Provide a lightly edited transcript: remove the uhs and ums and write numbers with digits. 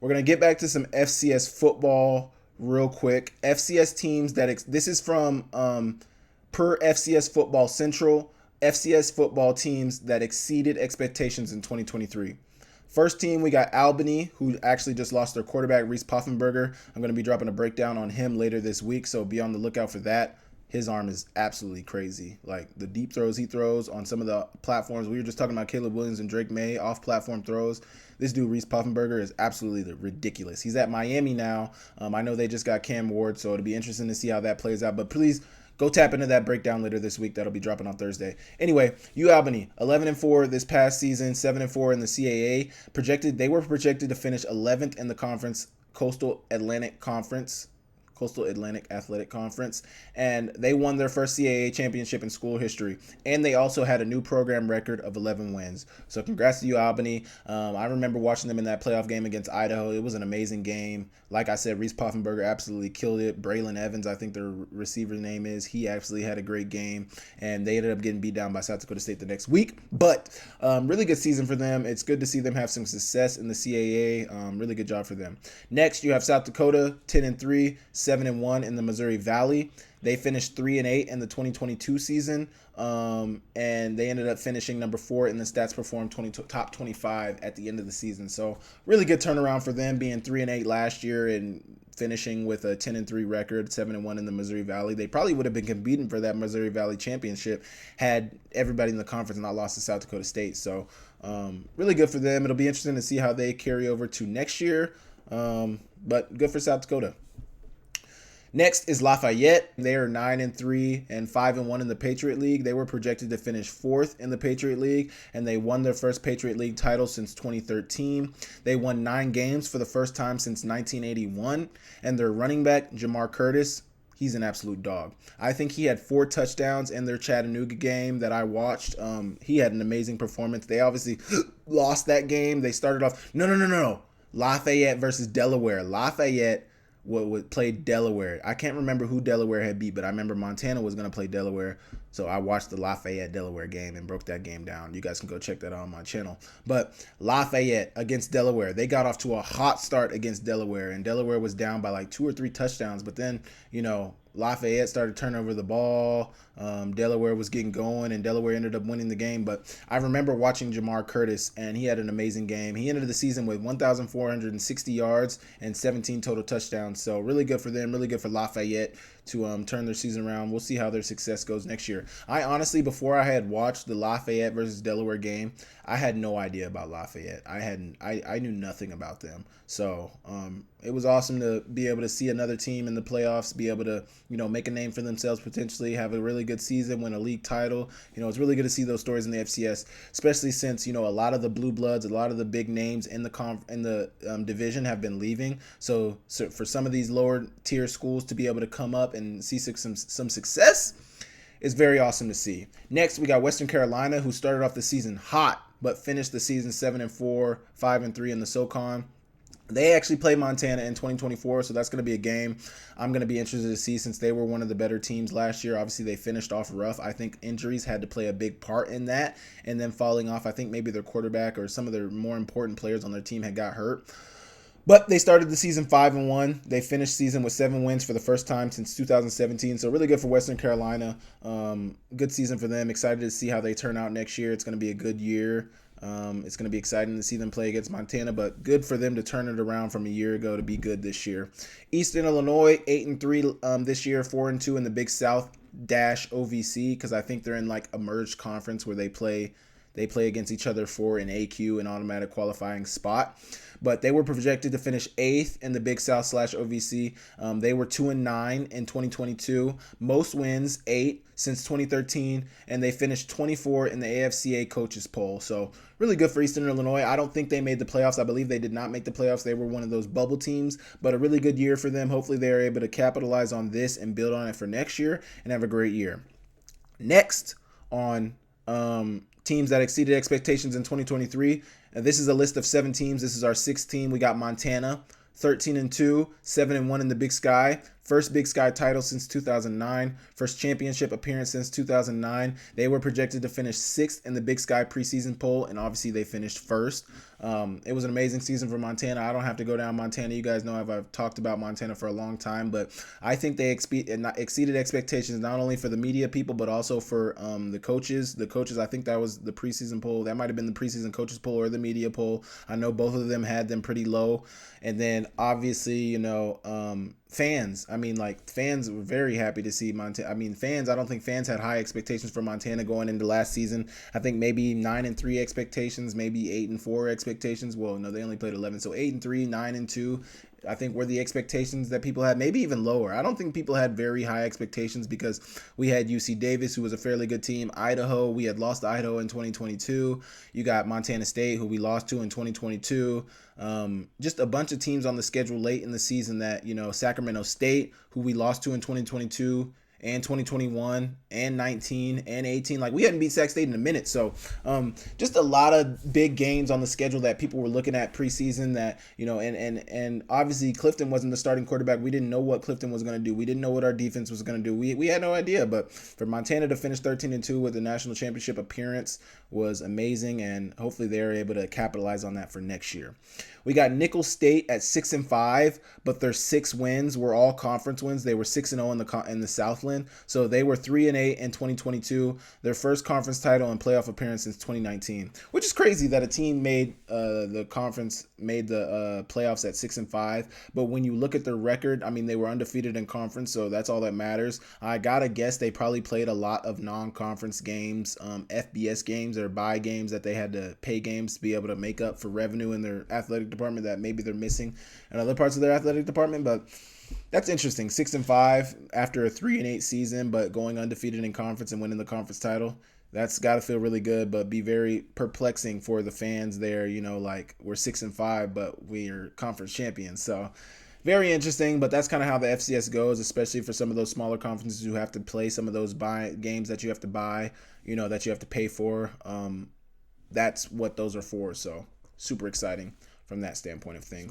We're going to get back to some FCS football real quick. FCS teams this is from per FCS Football Central, FCS football teams that exceeded expectations in 2023. First team, we got Albany, who actually just lost their quarterback, Reese Poffenberger. I'm going to be dropping a breakdown on him later this week, so be on the lookout for that. His arm is absolutely crazy. Like, the deep throws he throws on some of the platforms. We were just talking about Caleb Williams and Drake May, off-platform throws. This dude, Reese Poffenberger, is absolutely ridiculous. He's at Miami now. I know they just got Cam Ward, so it'll be interesting to see how that plays out. But please, go tap into that breakdown later this week. That'll be dropping on Thursday. Anyway, UAlbany, 11-4 this past season, 7-4 in the CAA. They were projected to finish 11th in the conference, Coastal Atlantic Athletic Conference, and they won their first CAA championship in school history, and they also had a new program record of 11 wins. So congrats to UAlbany. I remember watching them in that playoff game against Idaho. It was an amazing game. Like I said, Reese Poffenberger absolutely killed it. Braylon Evans, I think their receiver's name is, he actually had a great game, and they ended up getting beat down by South Dakota State the next week. But really good season for them. It's good to see them have some success in the CAA. Really good job for them. Next, you have South Dakota, 10-3, 7-1 in the Missouri Valley. They finished 3-8 in the 2022 season, and they ended up finishing number 4 in the Stats Perform top 25 at the end of the season. So really good turnaround for them, being 3-8 last year and finishing with a 10-3 record, 7-1 in the Missouri Valley. They probably would have been competing for that Missouri Valley championship had everybody in the conference not lost to South Dakota State. So really good for them. It'll be interesting to see how they carry over to next year, but good for South Dakota. Next is Lafayette. They are 9-3 and 5-1 in the Patriot League. They were projected to finish 4th in the Patriot League, and they won their first Patriot League title since 2013. They won 9 games for the first time since 1981, and their running back, Jamar Curtis, he's an absolute dog. I think he had 4 touchdowns in their Chattanooga game that I watched. He had an amazing performance. They obviously lost that game. They started off, no. Lafayette versus Delaware. Lafayette would play Delaware. I can't remember who Delaware had beat, but I remember Montana was going to play Delaware. So I watched the Lafayette-Delaware game and broke that game down. You guys can go check that out on my channel. But Lafayette against Delaware, they got off to a hot start against Delaware, and Delaware was down by like 2 or 3 touchdowns. But then, Lafayette started turning over the ball. Delaware was getting going, and Delaware ended up winning the game. But I remember watching Jamar Curtis, and he had an amazing game. He ended the season with 1,460 yards and 17 total touchdowns. So really good for them, really good for Lafayette to turn their season around. We'll see how their success goes next year. I honestly, before I had watched the Lafayette versus Delaware game, I had no idea about Lafayette. I knew nothing about them. So it was awesome to be able to see another team in the playoffs, be able to, make a name for themselves, potentially have a really good season, win a league title. It's really good to see those stories in the FCS, especially since, a lot of the blue bloods, a lot of the big names in the division have been leaving. So for some of these lower tier schools to be able to come up and see some success is very awesome to see. Next, we got Western Carolina, who started off the season hot, but finished the season 7-4, 5-3 in the SoCon. They actually play Montana in 2024, so that's going to be a game I'm going to be interested to see, since they were one of the better teams last year. Obviously, they finished off rough. I think injuries had to play a big part in that, and then falling off. I think maybe their quarterback or some of their more important players on their team had got hurt. But they started the season 5-1. They finished season with 7 wins for the first time since 2017. So really good for Western Carolina. Good season for them. Excited to see how they turn out next year. It's going to be a good year. It's going to be exciting to see them play against Montana, but good for them to turn it around from a year ago to be good this year. Eastern Illinois, 8-3 this year, 4-2 in the Big South OVC, because I think they're in like a merged conference where they play against each other for an AQ, an automatic qualifying spot. But they were projected to finish 8th in the Big South /OVC. They were 2-9 in 2022. Most wins, 8 since 2013. And they finished 24 in the AFCA coaches poll. So really good for Eastern Illinois. I don't think they made the playoffs. I believe they did not make the playoffs. They were one of those bubble teams. But a really good year for them. Hopefully they're able to capitalize on this and build on it for next year and have a great year. Next on teams that exceeded expectations in 2023. This is a list of 7 teams. This is our 6th team. We got Montana, 13-2, 7-1 in the Big Sky. First Big Sky title since 2009. First championship appearance since 2009. They were projected to finish 6th in the Big Sky preseason poll, and obviously they finished first. It was an amazing season for Montana. I don't have to go down Montana. You guys know I've talked about Montana for a long time, but I think they exceeded expectations, not only for the media people, but also for the coaches. The coaches, I think that was the preseason poll. That might have been the preseason coaches poll or the media poll. I know both of them had them pretty low. And then obviously, fans. Fans were very happy to see Montana. I don't think fans had high expectations for Montana going into last season. I think maybe 9-3 expectations, maybe 8-4 expectations. Well, no, they only played 11. So 8-3, 9-2. I think were the expectations that people had, maybe even lower. I don't think people had very high expectations because we had UC Davis, who was a fairly good team. Idaho, we had lost to Idaho in 2022. You got Montana State, who we lost to in 2022. Just a bunch of teams on the schedule late in the season that, Sacramento State, who we lost to in 2022. And 2021 and 19 and 18. We hadn't beat Sac State in a minute. So just a lot of big games on the schedule that people were looking at preseason that, and obviously Clifton wasn't the starting quarterback. We didn't know what Clifton was going to do. We didn't know what our defense was going to do. We had no idea. But for Montana to finish 13-2 with the national championship appearance was amazing. And hopefully they're able to capitalize on that for next year. We got Nicholls State at 6-5, but their 6 wins were all conference wins. They were 6-0 in the Southland, so they were 3-8 in 2022. Their first conference title and playoff appearance since 2019, which is crazy that a team made the playoffs at 6-5. But when you look at their record, they were undefeated in conference, so that's all that matters. I gotta guess they probably played a lot of non-conference games, FBS games or bye games that they had to pay games to be able to make up for revenue in their athletic department that maybe they're missing in other parts of their athletic department. But that's interesting. 6-5 after a 3-8 season, but going undefeated in conference and winning the conference title. That's got to feel really good, but be very perplexing for the fans there. We're 6-5, but we're conference champions. So very interesting, but that's kind of how the FCS goes, especially for some of those smaller conferences who have to play some of those games that you have to buy, that you have to pay for. That's what those are for. So super exciting from that standpoint of things.